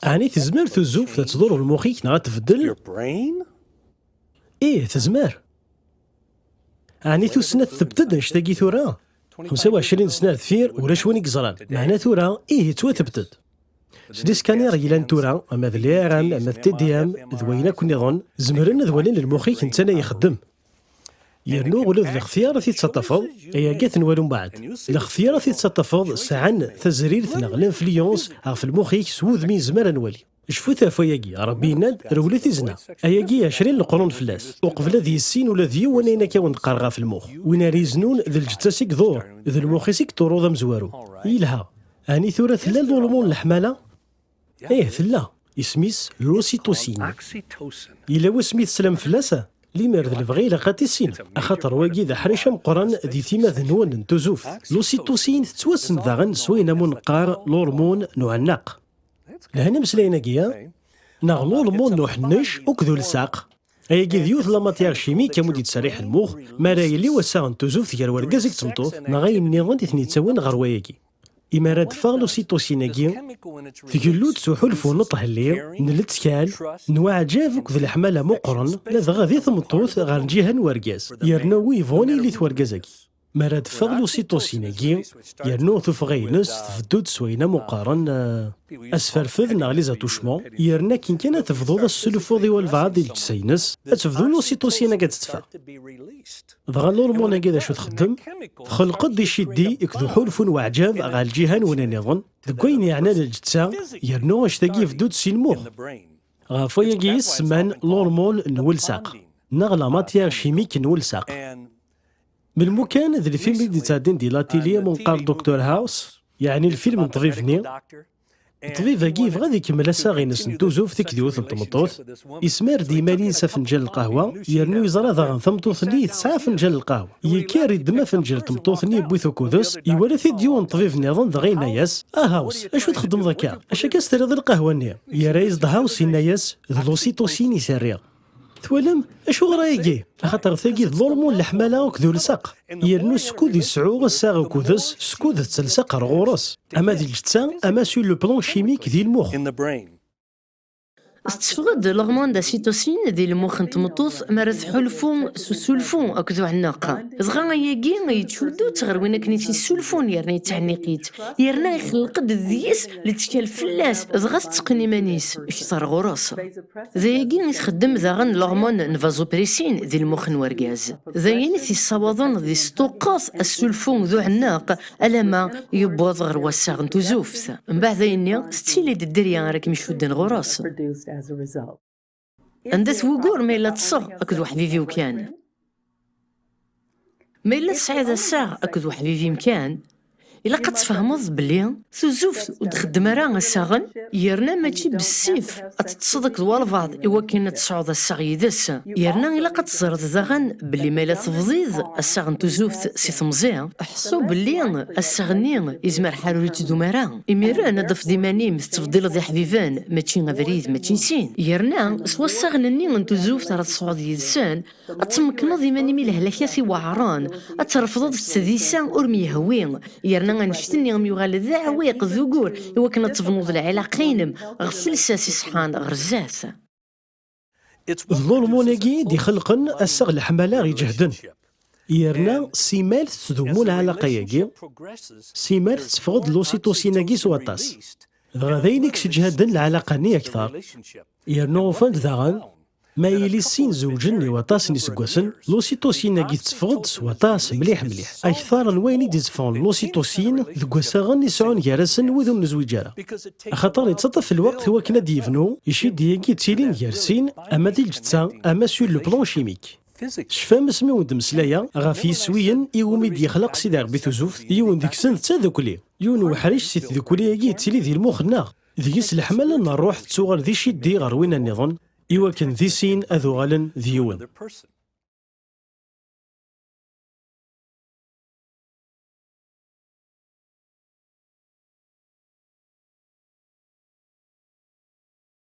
أعني تزمر تزوف تدور المخيك نغا تفدل؟ إيه تزمر. أعني سنة تبتد نشتاقي ثورا 25 سنة ثفير ولا شويني قزران معنا ثورا إيه توا تبتد. سديس كان رجلان تورا أما ذليران أما التديام ذوينا كون يظن زمرن ذوالين المخيك نتانا يخدم. يرنو غلو الاختيار في تتفض ايا جات نوالو بعد الاختيار في تتفض ساعن تزرير ثنغ الانفلونس في المخيك سوذ مين زمر نوالي شفوتها فياكي ربي يناد رولي زنا اياكي 20 القرون فلاس وقبل ذي السين ولا ذي ونينا كون قرغا في المخ وين ريزنون ذي الجتاسيك ذور ذي المخيسيك طرود مزوارو يلها اني ثورة ثلا الهرمون الحمالة ايه ثلا اسميس لوسيتوسين إلا وسميت سلام فلاسة ليمر ذا البغي لقاتي السين أخاطر واقي ذا حريشة مقرن ذي ثيما ذنون نتوزوف لوسيتوسين تتوسن ذاغن سوينا منقار لورمون نوع الناق لهنا مسلاينا كيا ناغ لورمون نوع حنش وكذو الساق أي كذيوث لا ماتيغ شيمي كمودي تسريح المخ ما رايلي وساغن توزوف ثيار ورقازك تمطوط ناغي النظام تثني تسوين غير واياكي إمارات فاغلوسيتوسيناكي تقولو تسوحو الفونط هلي نلتكال نوع جافك ذي الحمالة مقرن لذا غادي ثمطوث غير جهة نورقاز يرنو ويفوني اللي تورقازاكي مراد فاغلوسيتوسيناكي يرنو ثفغينس تفدود سوينا مقارن أسفرفذ نغلي زاتوشمون يرنا كين كان تفضوض السلفوضي والبعض ديال الجسينس تفضو لوسيتوسيناكي تتفا ضغا الهرمون كذا شو تخدم خلق دي شدي يكذو حلف وعجاب غا الجهان وننظن دكوين يعني الجتسا يرنو اشتاقي فدود سينموخ غافويا كيس من الهرمون نولساق نغلا ماتيغ شيميك نولساق من المكان ذي الفيلم اللي تادين دي لاتيليا منقار دكتور هاوس يعني الفيلم طريفني طبيب كيف غادي يكمل ساغينس نتوزوف تكديوث نتمطوث يسمر ديما ينسى فنجان القهوه يرنو يزرى ذا ثمطوثني تسعة فنجان القهوه يكاري دما فنجان تمطوثني بويثو كودس يورث ديون طبيب نظن دغينا ياس هاوس اشو تخدم ذاك اش كاستري ذا القهوه ني يا رايز ذا هاوس يناياس لوسيتوسين يسريا ثولم اشو غرايكي خاطر ثاقي الهرمون الحمالة وكذو لساق يرنو سكود يسعو الساغ وكودس سكود تلساق رغورس اما دي الجتسا اما سو لو بلون شيميك ديال المخ استفقد الهرمون دا سيتوسين ديال المخ نتمطوث مرث حلفون سلفون اكذو عناقه زغا ياكي يتشودو تغروينا كنيتي سلفون يرنا تعنيقيت يرنا يخلق ديس لتكال فلاس زغا تقني مانيس اش صار غراس زاياكي يتخدم ذاغن الهرمون نفازوبريسين ديال المخ نوركاز زاين في الصوادون دي ستوقاس السلفون ذو عناق الاما يبوظ غير وساغ نتوزوف من بعد زايني ستيلي الدريا راك مشودين غراس عندها وقور ما إلا تصغ أكدو حبيبي وكان ما إلا تسعيد الساغ أكدو حبيبي مكان إلا قد تفهمض بلي تزوف وتخدم راه الساغن يرنا ماشي بالسيف أتتصدق دوال بعض إوا كاين تصعود الساغ يدس يرنا إلا قد تزرد ذاغن بلي ما إلا تفضيض الساغن تزوف سي تمزيع حسو بلي الساغنين يزمر حالو تدو مرا إميرا نضف ديماني مستفضيل ذي حبيبان ماشي غفريد ماشي نسين يرنا سوا الساغنني نتزوف ترى تصعود يدسان أتمكن ديماني مي الهلاكاسي وعران أترفض السديسان أرمي هوين يرنا غنشتني غم يغال ذا عويق ذوقور إوا كنا تفنوض العلاقين غسل ساسي صحان غرزاس الهرموناكي دي خلقن الساغ الحمالة يجهدن يرنا سيمال تدومو العلاقة ياكي سيمال تفقد لوسيتوسيناكي سواطاس غادينيك سجهدن العلاقة ني أكثر يرنا وفند ذاغن ما يلي سين زوجن وطاس نسقوسن لوسيتوسين كي تفقد سواطاس مليح مليح اكثر الوين يتفون لوسيتوسين ذكوساغن يسعون يارسن وذو نزويجارا خاطر يتصطف الوقت هو كنا ديفنو يشد ياكي تسيلين يارسين اما ديال الجتسا اما سور لو بلون شيميك شفا مسمي ود مسلايا غافي سويا يومي يخلق سيدي ربي تزوف يون ديك سنت تذكلي يون وحريش سي تذكلي ياكي تسيلي ديال المخنا ذيس الحمل نروح تسوغر ذي شدي غير وين النظن إوا كان ذي سين أذو غالن ذيون